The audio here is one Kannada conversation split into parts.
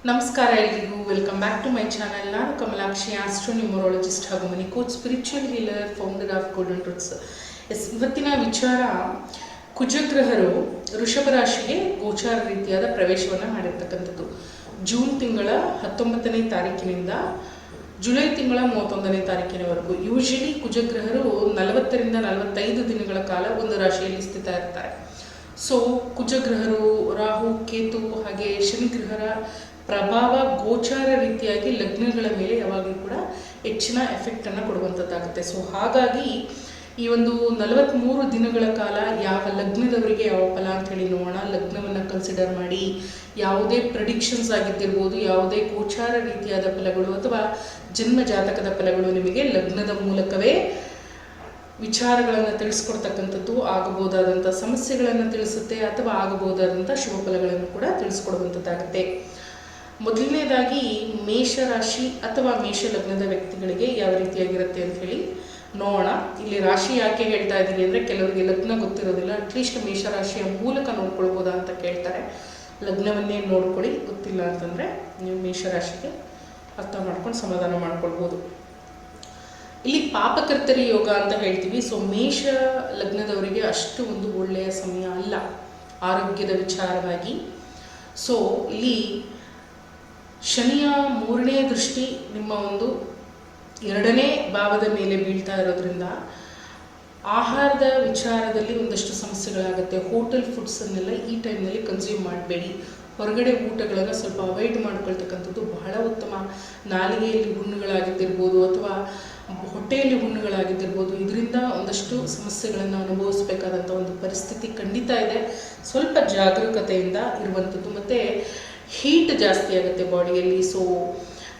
ನಮಸ್ಕಾರ ಎಲ್ಲರಿಗೂ, welcome back to my channel. ನಾನು ಕಮಲಾಕ್ಷಿ, ಆಸ್ಟ್ರೋ ನ್ಯೂಮರಾಲಜಿಸ್ಟ್ ಹಾಗೂ money coach, spiritual healer, founder of golden truths. ಇವತ್ತಿನ ವಿಚಾರ, ಕುಜಗ್ರಹರು ವೃಷಭ ರಾಶಿಗೆ ಗೋಚಾರ ರೀತಿಯಾದ ಪ್ರವೇಶವನ್ನು ಮಾಡಿರ್ತಕ್ಕಂಥದ್ದು. ಜೂನ್ ತಿಂಗಳ 19ನೇ ತಾರೀಕಿನಿಂದ ಜುಲೈ ತಿಂಗಳ 31ನೇ ತಾರೀಕಿನವರೆಗೂ. ಯೂಶಲಿ ಕುಜಗ್ರಹರು 40ರಿಂದ 45 ದಿನಗಳ ಕಾಲ ಒಂದು ರಾಶಿಯಲ್ಲಿ ಸ್ಥಿತ ಇರ್ತಾರೆ. ಸೊ ಕುಜಗ್ರಹರು, ರಾಹು, ಕೇತು ಹಾಗೆ ಶನಿಗ್ರಹರ ಪ್ರಭಾವ ಗೋಚಾರ ರೀತಿಯಾಗಿ ಲಗ್ನಗಳ ಮೇಲೆ ಯಾವಾಗಲೂ ಕೂಡ ಹೆಚ್ಚಿನ ಎಫೆಕ್ಟನ್ನು ಕೊಡುವಂಥದ್ದಾಗುತ್ತೆ. ಸೊ ಹಾಗಾಗಿ ಈ ಒಂದು 43 ದಿನಗಳ ಕಾಲ ಯಾವ ಲಗ್ನದವರಿಗೆ ಯಾವ ಫಲ ಅಂತ ಹೇಳಿ ನೋಡೋಣ. ಲಗ್ನವನ್ನು ಕನ್ಸಿಡರ್ ಮಾಡಿ ಯಾವುದೇ ಪ್ರೆಡಿಕ್ಷನ್ಸ್ ಆಗಿದ್ದಿರ್ಬೋದು, ಯಾವುದೇ ಗೋಚಾರ ರೀತಿಯಾದ ಫಲಗಳು ಅಥವಾ ಜನ್ಮ ಜಾತಕದ ಫಲಗಳು ನಿಮಗೆ ಲಗ್ನದ ಮೂಲಕವೇ ವಿಚಾರಗಳನ್ನು ತಿಳಿಸ್ಕೊಡ್ತಕ್ಕಂಥದ್ದು, ಆಗಬಹುದಾದಂಥ ಸಮಸ್ಯೆಗಳನ್ನು ತಿಳಿಸುತ್ತೆ ಅಥವಾ ಆಗಬಹುದಾದಂಥ ಶುಭ ಫಲಗಳನ್ನು ಕೂಡ ತಿಳಿಸ್ಕೊಡುವಂಥದ್ದಾಗುತ್ತೆ. ಮೊದಲನೇದಾಗಿ ಮೇಷರಾಶಿ ಅಥವಾ ಮೇಷ ಲಗ್ನದ ವ್ಯಕ್ತಿಗಳಿಗೆ ಯಾವ ರೀತಿಯಾಗಿರುತ್ತೆ ಅಂತ ಹೇಳಿ ನೋಡೋಣ. ಇಲ್ಲಿ ರಾಶಿ ಯಾಕೆ ಹೇಳ್ತಾ ಇದ್ದೀನಿ ಅಂದರೆ, ಕೆಲವರಿಗೆ ಲಗ್ನ ಗೊತ್ತಿರೋದಿಲ್ಲ, ಅಟ್ಲೀಸ್ಟ್ ಮೇಷರಾಶಿಯ ಮೂಲಕ ನೋಡ್ಕೊಳ್ಬೋದಾ ಅಂತ ಕೇಳ್ತಾರೆ. ಲಗ್ನವನ್ನೇ ನೋಡ್ಕೊಳ್ಳಿ, ಗೊತ್ತಿಲ್ಲ ಅಂತಂದರೆ ನೀವು ಮೇಷರಾಶಿಗೆ ಅರ್ಥ ಮಾಡ್ಕೊಂಡು ಸಮಾಧಾನ ಮಾಡ್ಕೊಳ್ಬೋದು. ಇಲ್ಲಿ ಪಾಪಕರ್ತರಿ ಯೋಗ ಅಂತ ಹೇಳ್ತೀವಿ. ಸೊ ಮೇಷ ಲಗ್ನದವರಿಗೆ ಅಷ್ಟು ಒಂದು ಒಳ್ಳೆಯ ಸಮಯ ಅಲ್ಲ ಆರೋಗ್ಯದ ವಿಚಾರವಾಗಿ. ಸೊ ಇಲ್ಲಿ ಶನಿಯ 3ನೇ ದೃಷ್ಟಿ ನಿಮ್ಮ ಒಂದು 2ನೇ ಭಾವದ ಮೇಲೆ ಬೀಳ್ತಾ ಇರೋದ್ರಿಂದ ಆಹಾರದ ವಿಚಾರದಲ್ಲಿ ಒಂದಷ್ಟು ಸಮಸ್ಯೆಗಳಾಗುತ್ತೆ. ಹೋಟೆಲ್ ಫುಡ್ಸನ್ನೆಲ್ಲ ಈ ಟೈಮ್ನಲ್ಲಿ ಕನ್ಸ್ಯೂಮ್ ಮಾಡಬೇಡಿ. ಹೊರಗಡೆ ಊಟಗಳನ್ನು ಸ್ವಲ್ಪ ಅವಾಯ್ಡ್ ಮಾಡ್ಕೊಳ್ತಕ್ಕಂಥದ್ದು ಬಹಳ ಉತ್ತಮ. ನಾಲಿಗೆಯಲ್ಲಿ ಹುಣ್ಣುಗಳಾಗಿದ್ದಿರ್ಬೋದು ಅಥವಾ ಹೊಟ್ಟೆಯಲ್ಲಿ ಹುಣ್ಣುಗಳಾಗಿದ್ದಿರ್ಬೋದು, ಇದರಿಂದ ಒಂದಷ್ಟು ಸಮಸ್ಯೆಗಳನ್ನು ಅನುಭವಿಸಬೇಕಾದಂಥ ಒಂದು ಪರಿಸ್ಥಿತಿ ಖಂಡಿತ ಇದೆ. ಸ್ವಲ್ಪ ಜಾಗರೂಕತೆಯಿಂದ ಇರುವಂಥದ್ದು. ಮತ್ತು ಹೀಟ್ ಜಾಸ್ತಿ ಆಗುತ್ತೆ ಬಾಡಿಯಲ್ಲಿ. ಸೊ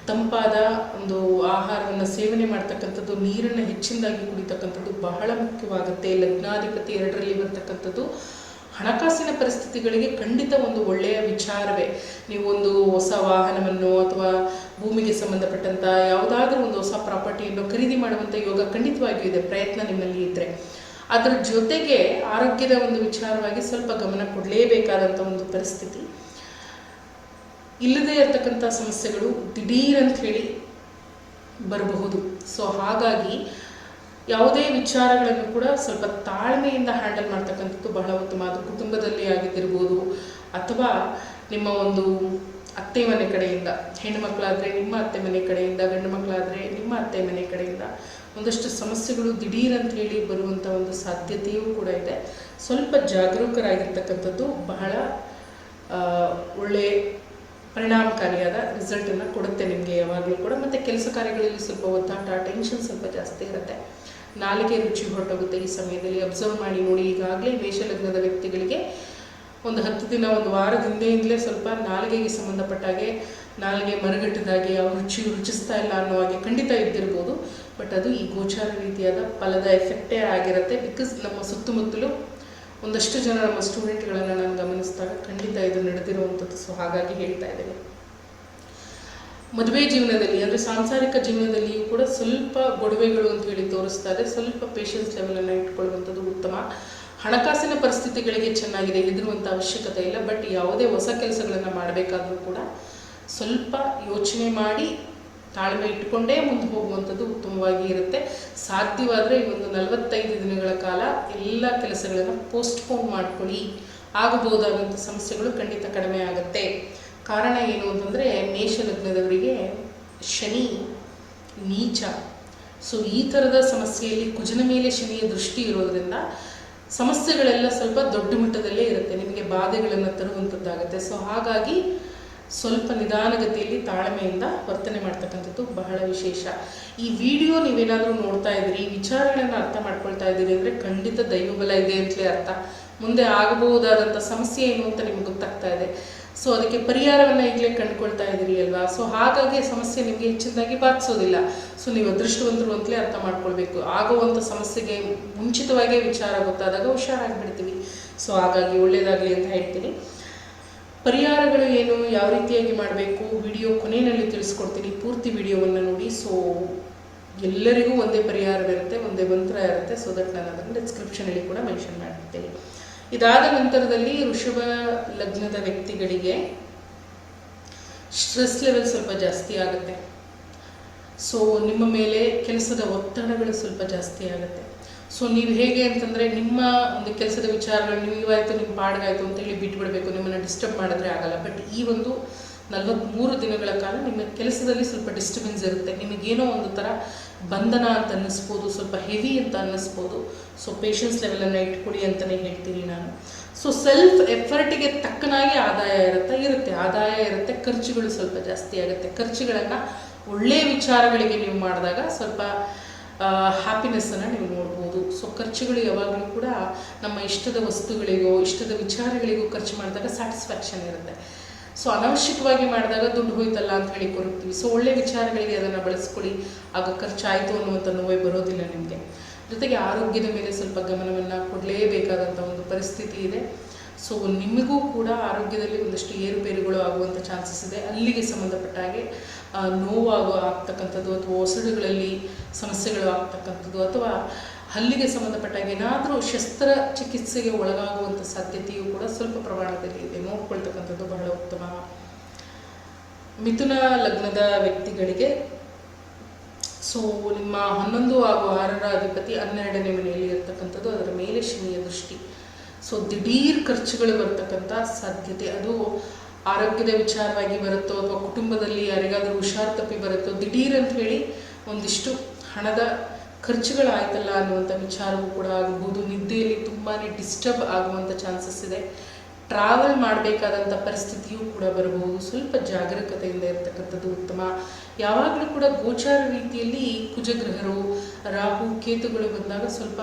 ತಂಪಾದ ಒಂದು ಆಹಾರವನ್ನು ಸೇವನೆ ಮಾಡ್ತಕ್ಕಂಥದ್ದು, ನೀರನ್ನು ಹೆಚ್ಚಿನದಾಗಿ ಕುಡಿತಕ್ಕಂಥದ್ದು ಬಹಳ ಮುಖ್ಯವಾಗುತ್ತೆ. ಲಗ್ನಾಧಿಪತಿ 2ರಲ್ಲಿ ಬರ್ತಕ್ಕಂಥದ್ದು ಹಣಕಾಸಿನ ಪರಿಸ್ಥಿತಿಗಳಿಗೆ ಖಂಡಿತ ಒಂದು ಒಳ್ಳೆಯ ವಿಚಾರವೇ. ನೀವು ಒಂದು ಹೊಸ ವಾಹನವನ್ನು ಅಥವಾ ಭೂಮಿಗೆ ಸಂಬಂಧಪಟ್ಟಂಥ ಯಾವುದಾದ್ರೂ ಒಂದು ಹೊಸ ಪ್ರಾಪರ್ಟಿಯನ್ನು ಖರೀದಿ ಮಾಡುವಂಥ ಯೋಗ ಖಂಡಿತವಾಗಿಯೂ ಇದೆ, ಪ್ರಯತ್ನ ನಿಮ್ಮಲ್ಲಿ ಇದ್ದರೆ. ಅದರ ಜೊತೆಗೆ ಆರೋಗ್ಯದ ಒಂದು ವಿಚಾರವಾಗಿ ಸ್ವಲ್ಪ ಗಮನ ಕೊಡಲೇಬೇಕಾದಂಥ ಒಂದು ಪರಿಸ್ಥಿತಿ. ಇಲ್ಲದೇ ಇರತಕ್ಕಂಥ ಸಮಸ್ಯೆಗಳು ದಿಢೀರಂತ ಹೇಳಿ ಬರಬಹುದು. ಸೊ ಹಾಗಾಗಿ ಯಾವುದೇ ವಿಚಾರಗಳನ್ನು ಕೂಡ ಸ್ವಲ್ಪ ತಾಳ್ಮೆಯಿಂದ ಹ್ಯಾಂಡಲ್ ಮಾಡ್ತಕ್ಕಂಥದ್ದು ಬಹಳ ಉತ್ತಮ. ಅದು ಕುಟುಂಬದಲ್ಲಿ ಆಗಿದ್ದಿರ್ಬೋದು ಅಥವಾ ನಿಮ್ಮ ಒಂದು ಅತ್ತೆ ಮನೆ ಕಡೆಯಿಂದ, ಹೆಣ್ಣು ಮಕ್ಕಳಾದರೆ ನಿಮ್ಮ ಅತ್ತೆ ಮನೆ ಕಡೆಯಿಂದ, ಗಂಡು ಮಕ್ಕಳಾದರೆ ನಿಮ್ಮ ಅತ್ತೆ ಮನೆ ಕಡೆಯಿಂದ ಒಂದಷ್ಟು ಸಮಸ್ಯೆಗಳು ದಿಢೀರಂತ ಹೇಳಿ ಬರುವಂಥ ಒಂದು ಸಾಧ್ಯತೆಯೂ ಕೂಡ ಇದೆ. ಸ್ವಲ್ಪ ಜಾಗರೂಕರಾಗಿರ್ತಕ್ಕಂಥದ್ದು ಬಹಳ ಒಳ್ಳೆಯ ಪರಿಣಾಮಕಾರಿಯಾದ ರಿಸಲ್ಟನ್ನು ಕೊಡುತ್ತೆ ನಿಮಗೆ ಯಾವಾಗಲೂ ಕೂಡ. ಮತ್ತು ಕೆಲಸ ಕಾರ್ಯಗಳಲ್ಲಿ ಸ್ವಲ್ಪ ಒತ್ತಡ, ಟೆನ್ಷನ್ ಸ್ವಲ್ಪ ಜಾಸ್ತಿ ಇರುತ್ತೆ. ನಾಲಿಗೆ ರುಚಿ ಹೊರಟೋಗುತ್ತೆ ಈ ಸಮಯದಲ್ಲಿ. ಅಬ್ಸರ್ವ್ ಮಾಡಿ ನೋಡಿ. ಈಗಾಗಲೇ ಮೇಷಲಗ್ನದ ವ್ಯಕ್ತಿಗಳಿಗೆ ಒಂದು 10 ದಿನ, ಒಂದು ವಾರದ ಹಿಂದೆಯಿಂದಲೇ ಸ್ವಲ್ಪ ನಾಲಿಗೆಗೆ ಸಂಬಂಧಪಟ್ಟಾಗೆ, ನಾಲಿಗೆ ಮರಗಟ್ಟದಾಗೆ, ಯಾವ ರುಚಿಸ್ತಾ ಇಲ್ಲ ಅನ್ನೋ ಹಾಗೆ ಖಂಡಿತ ಇದ್ದಿರ್ಬೋದು. ಬಟ್ ಅದು ಈ ಗೋಚಾರ ರೀತಿಯಾದ ಫಲದ ಎಫೆಕ್ಟೇ ಆಗಿರುತ್ತೆ. ಬಿಕಾಸ್ ನಮ್ಮ ಸುತ್ತಮುತ್ತಲೂ ಒಂದಷ್ಟು ಜನ ನಮ್ಮ ಸ್ಟೂಡೆಂಟ್ಗಳನ್ನು ನಾನು ಗಮನಿಸಿದಾಗ ಖಂಡಿತ ಇದು ನಡೆದಿರುವಂಥದ್ದು. ಸೊ ಹಾಗಾಗಿ ಹೇಳ್ತಾ ಇದ್ದೇನೆ. ಮದುವೆ ಜೀವನದಲ್ಲಿ ಅಂದರೆ ಸಾಂಸಾರಿಕ ಜೀವನದಲ್ಲಿಯೂ ಕೂಡ ಸ್ವಲ್ಪ ಗೊಡವೆಗಳು ಅಂತ ಹೇಳಿ ತೋರಿಸ್ತಾರೆ. ಸ್ವಲ್ಪ ಪೇಷನ್ಸ್ ಲೆವೆಲನ್ನು ಇಟ್ಕೊಳ್ಳುವಂಥದ್ದು ಉತ್ತಮ. ಹಣಕಾಸಿನ ಪರಿಸ್ಥಿತಿಗಳಿಗೆ ಚೆನ್ನಾಗಿದೆ, ಹೆದರುವಂಥ ಅವಶ್ಯಕತೆ ಇಲ್ಲ. ಬಟ್ ಯಾವುದೇ ಹೊಸ ಕೆಲಸಗಳನ್ನು ಮಾಡಬೇಕಾದ್ರೂ ಕೂಡ ಸ್ವಲ್ಪ ಯೋಚನೆ ಮಾಡಿ ತಾಳ್ಮೆ ಇಟ್ಟುಕೊಂಡೇ ಮುಂದೆ ಹೋಗುವಂಥದ್ದು ಉತ್ತಮವಾಗಿ ಇರುತ್ತೆ. ಸಾಧ್ಯವಾದರೆ ಈ ಒಂದು 45 ದಿನಗಳ ಕಾಲ ಎಲ್ಲ ಕೆಲಸಗಳನ್ನು ಪೋಸ್ಟ್ಪೋನ್ ಮಾಡ್ಕೊಳ್ಳಿ. ಆಗಬಹುದಾದಂಥ ಸಮಸ್ಯೆಗಳು ಖಂಡಿತ ಕಡಿಮೆ ಆಗುತ್ತೆ. ಕಾರಣ ಏನು ಅಂತಂದರೆ, ಮೇಷ ಲಗ್ನದವರಿಗೆ ಶನಿ ನೀಚ. ಸೊ ಈ ಥರದ ಸಮಸ್ಯೆಯಲ್ಲಿ ಕುಜನ ಮೇಲೆ ಶನಿಯ ದೃಷ್ಟಿ ಇರೋದರಿಂದ ಸಮಸ್ಯೆಗಳೆಲ್ಲ ಸ್ವಲ್ಪ ದೊಡ್ಡ ಮಟ್ಟದಲ್ಲೇ ಇರುತ್ತೆ, ನಿಮಗೆ ಬಾಧೆಗಳನ್ನು ತರುವಂಥದ್ದಾಗುತ್ತೆ. ಸೊ ಹಾಗಾಗಿ ಸ್ವಲ್ಪ ನಿಧಾನಗತಿಯಲ್ಲಿ ತಾಳ್ಮೆಯಿಂದ ವರ್ತನೆ ಮಾಡ್ತಕ್ಕಂಥದ್ದು ಬಹಳ ವಿಶೇಷ. ಈ ವಿಡಿಯೋ ನೀವೇನಾದರೂ ನೋಡ್ತಾ ಇದ್ದೀರಿ, ವಿಚಾರಗಳನ್ನು ಅರ್ಥ ಮಾಡ್ಕೊಳ್ತಾ ಇದ್ದೀರಿ ಅಂದರೆ ಖಂಡಿತ ದೈವಬಲ ಇದೆ ಅಂತಲೇ ಅರ್ಥ. ಮುಂದೆ ಆಗಬಹುದಾದಂಥ ಸಮಸ್ಯೆ ಏನು ಅಂತ ನಿಮ್ಗೆ ಗೊತ್ತಾಗ್ತಾ ಇದೆ. ಸೊ ಅದಕ್ಕೆ ಪರಿಹಾರವನ್ನು ಈಗಲೇ ಕಂಡುಕೊಳ್ತಾ ಇದ್ದೀರಿ ಅಲ್ವಾ. ಸೊ ಹಾಗಾಗಿ ಸಮಸ್ಯೆ ನಿಮಗೆ ಹೆಚ್ಚಿನದಾಗಿ ಬಾಧಿಸೋದಿಲ್ಲ. ಸೊ ನೀವು ಅದೃಷ್ಟವಂತರು ಅಂತಲೇ ಅರ್ಥ ಮಾಡ್ಕೊಳ್ಬೇಕು. ಆಗುವಂಥ ಸಮಸ್ಯೆಗೆ ಮುಂಚಿತವಾಗೇ ವಿಚಾರ ಗೊತ್ತಾದಾಗ ಹುಷಾರಾಗಿಬಿಡ್ತೀವಿ. ಸೊ ಹಾಗಾಗಿ ಒಳ್ಳೆಯದಾಗಲಿ ಅಂತ ಹೇಳ್ತೀನಿ. ಪರಿಹಾರಗಳು ಏನು, ಯಾವ ರೀತಿಯಾಗಿ ಮಾಡಬೇಕು, ವಿಡಿಯೋ ಕೊನೆಯಲ್ಲಿ ತಿಳಿಸ್ಕೊಡ್ತೀನಿ. ಪೂರ್ತಿ ವಿಡಿಯೋವನ್ನು ನೋಡಿ. ಸೊ ಎಲ್ಲರಿಗೂ ಒಂದೇ ಪರಿಹಾರವಿರುತ್ತೆ, ಒಂದೇ ಮಂತ್ರ ಇರುತ್ತೆ. ಸೊ ದಟ್ ನಾನು ಅದನ್ನು ಡಿಸ್ಕ್ರಿಪ್ಷನಲ್ಲಿ ಕೂಡ ಮೆನ್ಷನ್ ಮಾಡಿರ್ತೀನಿ. ಇದಾದ ನಂತರದಲ್ಲಿ ವೃಷಭ ಲಗ್ನದ ವ್ಯಕ್ತಿಗಳಿಗೆ ಸ್ಟ್ರೆಸ್ ಲೆವೆಲ್ ಸ್ವಲ್ಪ ಜಾಸ್ತಿ ಆಗುತ್ತೆ. ಸೊ ನಿಮ್ಮ ಮೇಲೆ ಕೆಲಸದ ಒತ್ತಡಗಳು ಸ್ವಲ್ಪ ಜಾಸ್ತಿ ಆಗುತ್ತೆ. ಸೊ ನೀವು ಹೇಗೆ ಅಂತಂದರೆ ನಿಮ್ಮ ಒಂದು ಕೆಲಸದ ವಿಚಾರಗಳು ನೀವಾಯಿತು ನಿಮ್ಮ ಪಾಡ್ಗಾಯಿತು ಅಂತೇಳಿ ಬಿಟ್ಬಿಡಬೇಕು, ನಿಮ್ಮನ್ನು ಡಿಸ್ಟರ್ಬ್ ಮಾಡಿದ್ರೆ ಆಗಲ್ಲ. ಬಟ್ ಈ ಒಂದು 43 ದಿನಗಳ ಕಾಲ ನಿಮ್ಮ ಕೆಲಸದಲ್ಲಿ ಸ್ವಲ್ಪ ಡಿಸ್ಟರ್ಬೆನ್ಸ್ ಇರುತ್ತೆ. ನಿಮಗೇನೋ ಒಂದು ಥರ ಬಂಧನ ಅಂತ ಅನ್ನಿಸ್ಬೋದು, ಸ್ವಲ್ಪ ಹೆವಿ ಅಂತ ಅನ್ನಿಸ್ಬೋದು. ಸೊ ಪೇಷನ್ಸ್ ಲೆವೆಲನ್ನು ಇಟ್ಕೊಡಿ ಅಂತಲೇ ಹೇಳ್ತೀನಿ ನಾನು. ಸೊ ಸೆಲ್ಫ್ ಎಫರ್ಟಿಗೆ ತಕ್ಕನಾಗಿ ಆದಾಯ ಇರುತ್ತೆ, ಆದಾಯ ಇರುತ್ತೆ, ಖರ್ಚುಗಳು ಸ್ವಲ್ಪ ಜಾಸ್ತಿ ಆಗುತ್ತೆ. ಖರ್ಚುಗಳನ್ನು ಒಳ್ಳೆಯ ವಿಚಾರಗಳಿಗೆ ನೀವು ಮಾಡಿದಾಗ ಸ್ವಲ್ಪ ಹ್ಯಾಪಿನೆಸ್ಸನ್ನು ನೀವು ನೋಡ್ಬೋದು. ಸೊ ಖರ್ಚುಗಳು ಯಾವಾಗಲೂ ಕೂಡ ನಮ್ಮ ಇಷ್ಟದ ವಸ್ತುಗಳಿಗೋ ಇಷ್ಟದ ವಿಚಾರಗಳಿಗೋ ಖರ್ಚು ಮಾಡಿದಾಗ ಸ್ಯಾಟಿಸ್ಫ್ಯಾಕ್ಷನ್ ಇರುತ್ತೆ. ಸೊ ಅನವಶ್ಯಕವಾಗಿ ಮಾಡಿದಾಗ ದುಡ್ಡು ಹೋಯ್ತಲ್ಲ ಅಂತ ಹೇಳಿ ಕೊರಗ್ತೀವಿ. ಸೊ ಒಳ್ಳೆ ವಿಚಾರಗಳಿಗೆ ಅದನ್ನು ಬಳಸ್ಕೊಳ್ಳಿ, ಆಗ ಖರ್ಚಾಯಿತು ಅನ್ನುವಂಥ ನೋವೇ ಬರೋದಿಲ್ಲ ನಿಮಗೆ. ಜೊತೆಗೆ ಆರೋಗ್ಯದ ಮೇಲೆ ಸ್ವಲ್ಪ ಗಮನವನ್ನು ಕೊಡಲೇಬೇಕಾದಂಥ ಒಂದು ಪರಿಸ್ಥಿತಿ ಇದೆ. ಸೊ ನಿಮಗೂ ಕೂಡ ಆರೋಗ್ಯದಲ್ಲಿ ಒಂದಷ್ಟು ಏರುಪೇರುಗಳು ಆಗುವಂಥ ಚಾನ್ಸಸ್ ಇದೆ. ಅಲ್ಲಿಗೆ ಸಂಬಂಧಪಟ್ಟ ಹಾಗೆ ಆಗ್ತಕ್ಕಂಥದ್ದು ಅಥವಾ ಒಸಡುಗಳಲ್ಲಿ ಸಮಸ್ಯೆಗಳು ಆಗ್ತಕ್ಕಂಥದ್ದು ಅಥವಾ ಹಲ್ಲಿಗೆ ಸಂಬಂಧಪಟ್ಟಾಗ ಏನಾದರೂ ಶಸ್ತ್ರಚಿಕಿತ್ಸೆಗೆ ಒಳಗಾಗುವಂಥ ಸಾಧ್ಯತೆಯೂ ಕೂಡ ಸ್ವಲ್ಪ ಪ್ರಮಾಣದಲ್ಲಿ ಇದೆ. ನೋಡ್ಕೊಳ್ತಕ್ಕಂಥದ್ದು ಬಹಳ ಉತ್ತಮ. ಮಿಥುನ ಲಗ್ನದ ವ್ಯಕ್ತಿಗಳಿಗೆ ಸೊ ನಿಮ್ಮ 11 ಹಾಗೂ 6ರ ಅಧಿಪತಿ 12ನೇ ಮನೆಯಲ್ಲಿ ಇರ್ತಕ್ಕಂಥದ್ದು, ಅದರ ಮೇಲೆ ಶನಿಯ ದೃಷ್ಟಿ. ಸೊ ದಿಢೀರ್ ಖರ್ಚುಗಳು ಬರ್ತಕ್ಕಂಥ ಸಾಧ್ಯತೆ, ಅದು ಆರೋಗ್ಯದ ವಿಚಾರವಾಗಿ ಬರುತ್ತೋ ಅಥವಾ ಕುಟುಂಬದಲ್ಲಿ ಯಾರಿಗಾದರೂ ಹುಷಾರು ತಪ್ಪಿ ಬರುತ್ತೋ, ದಿಢೀರ್ ಅಂತ ಹೇಳಿ ಒಂದಿಷ್ಟು ಹಣದ ಖರ್ಚುಗಳಾಯ್ತಲ್ಲ ಅನ್ನುವಂಥ ವಿಚಾರವೂ ಕೂಡ ಆಗಬಹುದು. ನಿದ್ದೆಯಲ್ಲಿ ತುಂಬಾ ಡಿಸ್ಟರ್ಬ್ ಆಗುವಂಥ ಚಾನ್ಸಸ್ ಇದೆ. ಟ್ರಾವೆಲ್ ಮಾಡಬೇಕಾದಂಥ ಪರಿಸ್ಥಿತಿಯೂ ಕೂಡ ಬರಬಹುದು. ಸ್ವಲ್ಪ ಜಾಗರೂಕತೆಯಿಂದ ಇರತಕ್ಕಂಥದ್ದು ಉತ್ತಮ. ಯಾವಾಗಲೂ ಕೂಡ ಗೋಚಾರ ರೀತಿಯಲ್ಲಿ ಕುಜಗ್ರಹರು, ರಾಹು, ಕೇತುಗಳು ಬಂದಾಗ ಸ್ವಲ್ಪ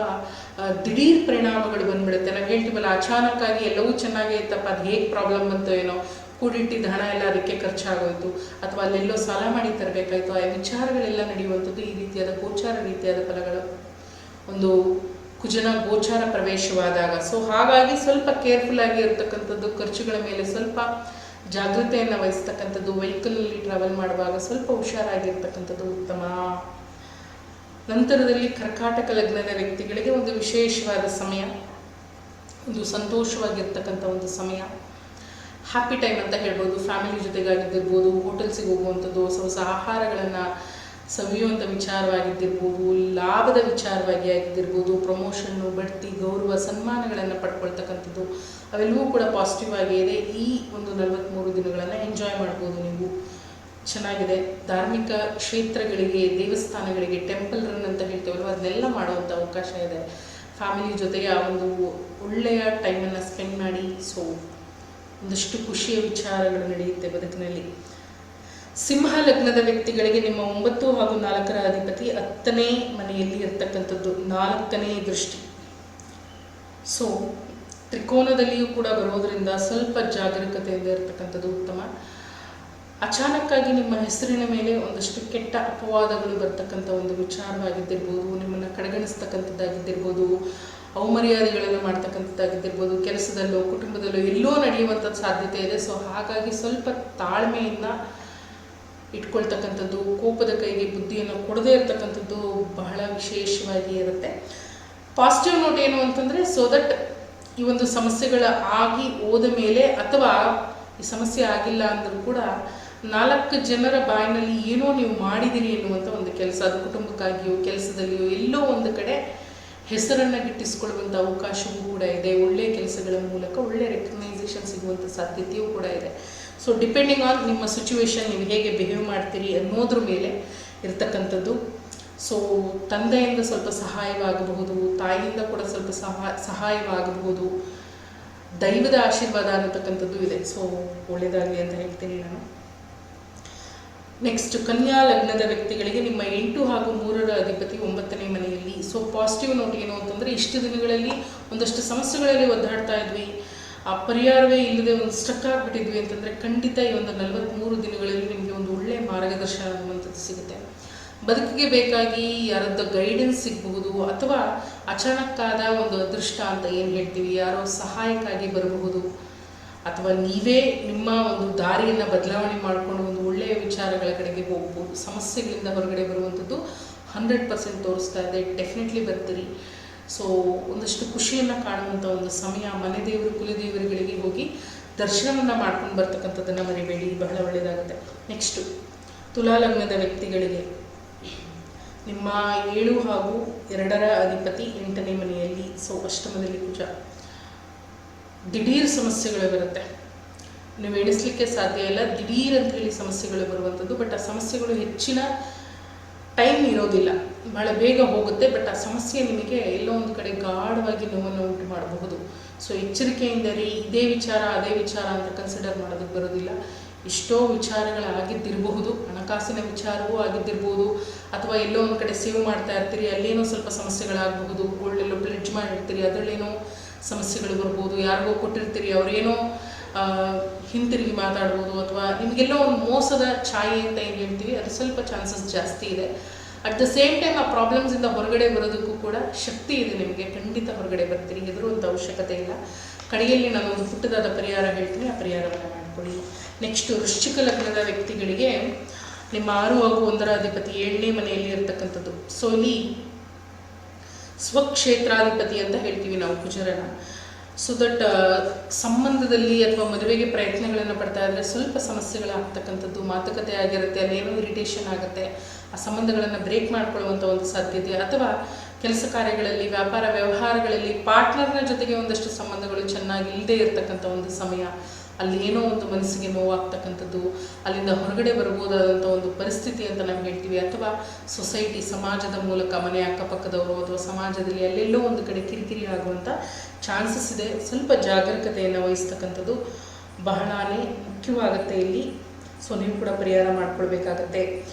ದಿಢೀರ್ ಪರಿಣಾಮಗಳು ಬಂದ್ಬಿಡುತ್ತೆ. ನಾವು ಹೇಳ್ತೀವಲ್ಲ, ಅಚಾನಕ್ಕಾಗಿ ಎಲ್ಲವೂ ಚೆನ್ನಾಗೇ ಇತ್ತಪ್ಪ, ಅದು ಹೇಗೆ ಪ್ರಾಬ್ಲಮ್ ಬಂತೋ ಏನೋ, ಕೂಡಿಟ್ಟಿದ್ದ ಹಣ ಎಲ್ಲ ಅದಕ್ಕೆ ಖರ್ಚಾಗೋಯ್ತು ಅಥವಾ ಅಲ್ಲೆಲ್ಲೋ ಸಾಲ ಮಾಡಿ ತರಬೇಕಾಯ್ತು, ಆ ವಿಚಾರಗಳೆಲ್ಲ ನಡೆಯುವಂಥದ್ದು ಈ ರೀತಿಯಾದ ಗೋಚಾರ ರೀತಿಯಾದ ಫಲಗಳು ಒಂದು ಕುಜನ ಗೋಚಾರ ಪ್ರವೇಶವಾದಾಗ. ಸೊ ಹಾಗಾಗಿ ಸ್ವಲ್ಪ ಕೇರ್ಫುಲ್ ಆಗಿ ಇರತಕ್ಕಂಥದ್ದು, ಖರ್ಚುಗಳ ಮೇಲೆ ಸ್ವಲ್ಪ ಜಾಗೃತೆಯನ್ನು ವಹಿಸ್ತಕ್ಕಂಥದ್ದು, ವೆಹಿಕಲಲ್ಲಿ ಟ್ರಾವೆಲ್ ಮಾಡುವಾಗ ಸ್ವಲ್ಪ ಹುಷಾರಾಗಿರ್ತಕ್ಕಂಥದ್ದು ಉತ್ತಮ. ನಂತರದಲ್ಲಿ ಕರ್ಕಾಟಕ ಲಗ್ನದ ವ್ಯಕ್ತಿಗಳಿಗೆ ಒಂದು ವಿಶೇಷವಾದ ಸಮಯ, ಒಂದು ಸಂತೋಷವಾಗಿರ್ತಕ್ಕಂಥ ಒಂದು ಸಮಯ, ಹ್ಯಾಪಿ ಟೈಮ್ ಅಂತ ಹೇಳ್ಬೋದು. ಫ್ಯಾಮಿಲಿ ಜೊತೆಗಾಗಿದ್ದಿರ್ಬೋದು, ಹೋಟೆಲ್ಸಿಗೆ ಹೋಗುವಂಥದ್ದು, ಹೊಸ ಹೊಸ ಆಹಾರಗಳನ್ನು ಸವಿಯುವಂಥ ವಿಚಾರವಾಗಿದ್ದಿರ್ಬೋದು, ಲಾಭದ ವಿಚಾರವಾಗಿ ಆಗಿದ್ದಿರ್ಬೋದು, ಪ್ರಮೋಷನ್ನು, ಬಡ್ತಿ, ಗೌರವ, ಸನ್ಮಾನಗಳನ್ನು ಪಡ್ಕೊಳ್ತಕ್ಕಂಥದ್ದು ಅವೆಲ್ಲವೂ ಕೂಡ ಪಾಸಿಟಿವ್ ಆಗೇ ಇದೆ. ಈ ಒಂದು 43 ದಿನಗಳನ್ನು ಎಂಜಾಯ್ ಮಾಡ್ಬೋದು ನೀವು. ಚೆನ್ನಾಗಿದೆ. ಧಾರ್ಮಿಕ ಕ್ಷೇತ್ರಗಳಿಗೆ, ದೇವಸ್ಥಾನಗಳಿಗೆ, ಟೆಂಪಲ್ ರನ್ ಅಂತ ಹೇಳ್ತೇವಲ್ವ, ಅದನ್ನೆಲ್ಲ ಮಾಡುವಂಥ ಅವಕಾಶ ಇದೆ. ಫ್ಯಾಮಿಲಿ ಜೊತೆಗೆ ಆ ಒಂದು ಒಳ್ಳೆಯ ಟೈಮನ್ನು ಸ್ಪೆಂಡ್ ಮಾಡಿ. ಸೊ ಒಂದಷ್ಟು ಖುಷಿಯ ವಿಚಾರಗಳು ನಡೆಯುತ್ತೆ ಬದುಕಿನಲ್ಲಿ. ಸಿಂಹ ಲಗ್ನದ ವ್ಯಕ್ತಿಗಳಿಗೆ ನಿಮ್ಮ 9 ಹಾಗೂ 4ರ ಅಧಿಪತಿ 10ನೇ ಮನೆಯಲ್ಲಿ ಇರ್ತಕ್ಕಂಥದ್ದು, 4ನೇ ದೃಷ್ಟಿ. ಸೊ ತ್ರಿಕೋನದಲ್ಲಿಯೂ ಕೂಡ ಬರೋದರಿಂದ ಸ್ವಲ್ಪ ಜಾಗರೂಕತೆಯಿಂದ ಇರತಕ್ಕಂಥದ್ದು ಉತ್ತಮ. ಅಚಾನಕ್ಕಾಗಿ ನಿಮ್ಮ ಹೆಸರಿನ ಮೇಲೆ ಒಂದಷ್ಟು ಕೆಟ್ಟ ಅಪವಾದಗಳು ಬರ್ತಕ್ಕಂಥ ಒಂದು ವಿಚಾರವಾಗಿದ್ದಿರ್ಬೋದು, ನಿಮ್ಮನ್ನು ಕಡೆಗಣಿಸ್ತಕ್ಕಂಥದ್ದಾಗಿದ್ದಿರ್ಬೋದು, ಅವಮರ್ಯಾದೆಗಳನ್ನು ಮಾಡ್ತಕ್ಕಂಥದ್ದಾಗಿದ್ದಿರ್ಬೋದು, ಕೆಲಸದಲ್ಲೋ ಕುಟುಂಬದಲ್ಲೋ ಎಲ್ಲೋ ನಡೆಯುವಂಥ ಸಾಧ್ಯತೆ ಇದೆ. ಸೊ ಹಾಗಾಗಿ ಸ್ವಲ್ಪ ತಾಳ್ಮೆಯಿಂದ ಇಟ್ಕೊಳ್ತಕ್ಕಂಥದ್ದು, ಕೋಪದ ಕೈಗೆ ಬುದ್ಧಿಯನ್ನು ಕೊಡದೇ ಇರತಕ್ಕಂಥದ್ದು ಬಹಳ ವಿಶೇಷವಾಗಿ ಇರುತ್ತೆ. ಪಾಸಿಟಿವ್ ನೋಟ್ ಏನು ಅಂತಂದರೆ, ಸೊ ದಟ್ ಈ ಒಂದು ಸಮಸ್ಯೆಗಳ ಆಗಿ ಹೋದ ಮೇಲೆ ಅಥವಾ ಈ ಸಮಸ್ಯೆ ಆಗಿಲ್ಲ ಅಂದರೂ ಕೂಡ 4 ಜನರ ಬಾಯಿನಲ್ಲಿ ಏನೋ ನೀವು ಮಾಡಿದ್ದೀರಿ ಎನ್ನುವಂಥ ಒಂದು ಕೆಲಸ, ಅದು ಕುಟುಂಬಕ್ಕಾಗಿಯೋ ಕೆಲಸದಲ್ಲಿಯೋ ಎಲ್ಲೋ ಒಂದು ಕಡೆ ಹೆಸರನ್ನು ಗಿಟ್ಟಿಸ್ಕೊಳ್ಳುವಂಥ ಅವಕಾಶವೂ ಕೂಡ ಇದೆ. ಒಳ್ಳೆಯ ಕೆಲಸಗಳ ಮೂಲಕ ಒಳ್ಳೆಯ ರೆಕಗ್ನೈಸೇಷನ್ ಸಿಗುವಂಥ ಸಾಧ್ಯತೆಯೂ ಕೂಡ ಇದೆ. ಸೊ ಡಿಪೆಂಡಿಂಗ್ ಆನ್ ನಿಮ್ಮ ಸಿಚುವೇಶನ್, ನೀವು ಹೇಗೆ ಬಿಹೇವ್ ಮಾಡ್ತೀರಿ ಅನ್ನೋದ್ರ ಮೇಲೆ ಇರ್ತಕ್ಕಂಥದ್ದು. ಸೊ ತಂದೆಯಿಂದ ಸ್ವಲ್ಪ ಸಹಾಯವಾಗಬಹುದು, ತಾಯಿಯಿಂದ ಕೂಡ ಸ್ವಲ್ಪ ಸಹಾಯವಾಗಬಹುದು, ದೈವದ ಆಶೀರ್ವಾದ ಅನ್ನತಕ್ಕಂಥದ್ದು ಇದೆ. ಸೊ ಒಳ್ಳೆಯದಾಗಲಿ ಅಂತ ಹೇಳ್ತೀನಿ ನಾನು. ನೆಕ್ಸ್ಟ್ ಕನ್ಯಾ ಲಗ್ನದ ವ್ಯಕ್ತಿಗಳಿಗೆ ನಿಮ್ಮ 8 ಹಾಗೂ 3ರ ಅಧಿಪತಿ 9ನೇ ಮನೆಯಲ್ಲಿ. ಸೊ ಪಾಸಿಟಿವ್ ನೋಟ್ ಏನು ಅಂತಂದರೆ, ಇಷ್ಟು ದಿನಗಳಲ್ಲಿ ಒಂದಷ್ಟು ಸಮಸ್ಯೆಗಳಲ್ಲಿ ಒದ್ದಾಡ್ತಾ ಇದ್ವಿ, ಆ ಪರಿಹಾರವೇ ಇಲ್ಲದೆ ಒಂದು ಸ್ಟಕ್ ಆಗಿಬಿಟ್ಟಿದ್ವಿ ಅಂತಂದರೆ ಖಂಡಿತ ಈ ಒಂದು 43 ದಿನಗಳಲ್ಲಿ ನಿಮಗೆ ಒಂದು ಒಳ್ಳೆಯ ಮಾರ್ಗದರ್ಶನ ಅನ್ನುವಂಥದ್ದು ಸಿಗುತ್ತೆ. ಬದುಕಿಗೆ ಬೇಕಾಗಿ ಯಾರದ್ದು ಗೈಡೆನ್ಸ್ ಸಿಗಬಹುದು ಅಥವಾ ಅಚಾನಕ್ಕಾದ ಒಂದು ಅದೃಷ್ಟ ಅಂತ ಏನು ಹೇಳ್ತೀವಿ, ಯಾರೋ ಸಹಾಯಕ್ಕಾಗಿ ಬರಬಹುದು ಅಥವಾ ನೀವೇ ನಿಮ್ಮ ಒಂದು ದಾರಿಯನ್ನು ಬದಲಾವಣೆ ಮಾಡಿಕೊಂಡು ಒಂದು ಒಳ್ಳೆಯ ವಿಚಾರಗಳ ಕಡೆಗೆ ಹೋಗ್ಬೋದು. ಸಮಸ್ಯೆಗಳಿಂದ ಹೊರಗಡೆ ಬರುವಂಥದ್ದು 100% ತೋರಿಸ್ತಾ ಇದೆ. ಡೆಫಿನೆಟ್ಲಿ ಬರ್ತೀರಿ. ಸೊ ಒಂದಷ್ಟು ಖುಷಿಯನ್ನು ಕಾಣುವಂಥ ಒಂದು ಸಮಯ. ಮನೆ ದೇವರು ಕುಲದೇವರುಗಳಿಗೆ ಹೋಗಿ ದರ್ಶನವನ್ನು ಮಾಡ್ಕೊಂಡು ಬರ್ತಕ್ಕಂಥದ್ದನ್ನು ಮರಿಬೇಡಿ, ಬಹಳ ಒಳ್ಳೆಯದಾಗುತ್ತೆ. ನೆಕ್ಸ್ಟು ತುಲಾ ಲಗ್ನದ ವ್ಯಕ್ತಿಗಳಿಗೆ ನಿಮ್ಮ 7 ಹಾಗೂ 2ರ ಅಧಿಪತಿ 8ನೇ ಮನೆಯಲ್ಲಿ, ಸೊ ಅಷ್ಟಮದಲ್ಲಿ ಕುಜ. ದಿಢೀರ್ ಸಮಸ್ಯೆಗಳು ಬರುತ್ತೆ, ನೀವು ಎಣಿಸ್ಲಿಕ್ಕೆ ಸಾಧ್ಯ ಇಲ್ಲ. ದಿಢೀರ್ ಅಂತ ಹೇಳಿ ಸಮಸ್ಯೆಗಳು ಬರುವಂಥದ್ದು. ಬಟ್ ಆ ಸಮಸ್ಯೆಗಳು ಹೆಚ್ಚಿನ ಟೈಮ್ ಇರೋದಿಲ್ಲ, ಬಹಳ ಬೇಗ ಹೋಗುತ್ತೆ. ಬಟ್ ಆ ಸಮಸ್ಯೆ ನಿಮಗೆ ಎಲ್ಲೋ ಒಂದು ಕಡೆ ಗಾಢವಾಗಿ ನೋವನ್ನು ಉಂಟು ಮಾಡಬಹುದು. ಸೊ ಎಚ್ಚರಿಕೆಯಿಂದ ಇದೇ ವಿಚಾರ ಅದೇ ವಿಚಾರ ಅಂತ ಕನ್ಸಿಡರ್ ಮಾಡೋದಕ್ಕೆ ಬರೋದಿಲ್ಲ. ಎಷ್ಟೋ ವಿಚಾರಗಳಾಗಿದ್ದಿರಬಹುದು, ಹಣಕಾಸಿನ ವಿಚಾರವೂ ಆಗಿದ್ದಿರ್ಬೋದು, ಅಥವಾ ಎಲ್ಲೋ ಒಂದು ಕಡೆ ಸೇವ್ ಮಾಡ್ತಾ ಇರ್ತೀರಿ, ಅಲ್ಲೇನೋ ಸ್ವಲ್ಪ ಸಮಸ್ಯೆಗಳಾಗಬಹುದು. ಗೋಲ್ಡ್ ಎಲ್ಲೋ ಪ್ಲೆಡ್ಜ್ ಮಾಡಿರ್ತೀರಿ, ಅದರಲ್ಲೇನೋ ಸಮಸ್ಯೆಗಳು ಬರ್ಬೋದು. ಯಾರಿಗೋ ಕೊಟ್ಟಿರ್ತೀರಿ, ಅವರೇನೋ ಹಿಂತಿರುಗಿ ಮಾತಾಡ್ಬೋದು, ಅಥವಾ ನಿಮಗೆಲ್ಲೋ ಒಂದು ಮೋಸದ ಛಾಯೆ ಅಂತ ಏನು ಹೇಳ್ತೀವಿ ಅದು ಸ್ವಲ್ಪ ಚಾನ್ಸಸ್ ಜಾಸ್ತಿ ಇದೆ. ಅಟ್ ದ ಸೇಮ್ ಟೈಮ್ ಆ ಪ್ರಾಬ್ಲಮ್ಸಿಂದ ಹೊರಗಡೆ ಬರೋದಕ್ಕೂ ಕೂಡ ಶಕ್ತಿ ಇದೆ ನಿಮಗೆ. ಖಂಡಿತ ಹೊರಗಡೆ ಬರ್ತೀರಿ, ಹೆದರುವಂಥ ಅವಶ್ಯಕತೆ ಇಲ್ಲ. ಕಡೆಯಲ್ಲಿ ನಾನು ಒಂದು ಪುಟ್ಟದಾದ ಪರಿಹಾರ ಹೇಳ್ತೀನಿ, ಆ ಪರಿಹಾರವನ್ನು ಮಾಡ್ಕೊಳ್ಳಿ. ನೆಕ್ಸ್ಟು ವೃಶ್ಚಿಕ ಲಗ್ನದ ವ್ಯಕ್ತಿಗಳಿಗೆ ನಿಮ್ಮ 6 ಹಾಗೂ 1ರ ಅಧಿಪತಿ 7ನೇ ಮನೆಯಲ್ಲಿ ಇರತಕ್ಕಂಥದ್ದು. ಸೊ ಇಲ್ಲಿ ಸ್ವಕ್ಷೇತ್ರಾಧಿಪತಿ ಅಂತ ಹೇಳ್ತೀವಿ ನಾವು ಕುಜರನ. ಸೊ ದಟ್ ಸಂಬಂಧದಲ್ಲಿ ಅಥವಾ ಮದುವೆಗೆ ಪ್ರಯತ್ನಗಳನ್ನು ಪಡ್ತಾ ಇದ್ದರೆ ಸ್ವಲ್ಪ ಸಮಸ್ಯೆಗಳಾಗ್ತಕ್ಕಂಥದ್ದು, ಮಾತುಕತೆ ಆಗಿರುತ್ತೆ, ಅಲ್ಲೇನೋ ಇರಿಟೇಷನ್ ಆಗುತ್ತೆ, ಆ ಸಂಬಂಧಗಳನ್ನು ಬ್ರೇಕ್ ಮಾಡ್ಕೊಳ್ಳುವಂಥ ಒಂದು ಸಾಧ್ಯತೆ, ಅಥವಾ ಕೆಲಸ ಕಾರ್ಯಗಳಲ್ಲಿ ವ್ಯಾಪಾರ ವ್ಯವಹಾರಗಳಲ್ಲಿ ಪಾರ್ಟ್ನರ್ನ ಜೊತೆಗೆ ಒಂದಷ್ಟು ಸಂಬಂಧಗಳು ಚೆನ್ನಾಗಿ ಇಲ್ಲದೆ ಇರತಕ್ಕಂಥ ಒಂದು ಸಮಯ. ಅಲ್ಲಿ ಏನೋ ಒಂದು ಮನಸ್ಸಿಗೆ ನೋವಾಗ್ತಕ್ಕಂಥದ್ದು, ಅಲ್ಲಿಂದ ಹೊರಗಡೆ ಬರ್ಬೋದಾದಂಥ ಒಂದು ಪರಿಸ್ಥಿತಿ ಅಂತ ನಾವು ಹೇಳ್ತೀವಿ. ಅಥವಾ ಸೊಸೈಟಿ, ಸಮಾಜದ ಮೂಲಕ ಮನೆ ಅಕ್ಕಪಕ್ಕದವರು ಅಥವಾ ಸಮಾಜದಲ್ಲಿ ಅಲ್ಲೆಲ್ಲೋ ಒಂದು ಕಡೆ ಕಿರಿಕಿರಿ ಆಗುವಂಥ ಚಾನ್ಸಸ್ ಇದೆ. ಸ್ವಲ್ಪ ಜಾಗರೂಕತೆಯನ್ನು ವಹಿಸ್ತಕ್ಕಂಥದ್ದು ಬಹಳನೇ ಮುಖ್ಯವಾಗುತ್ತೆ ಇಲ್ಲಿ. ಸೊ ನೀವು ಕೂಡ ಪರಿಹಾರ ಮಾಡ್ಕೊಳ್ಬೇಕಾಗತ್ತೆ.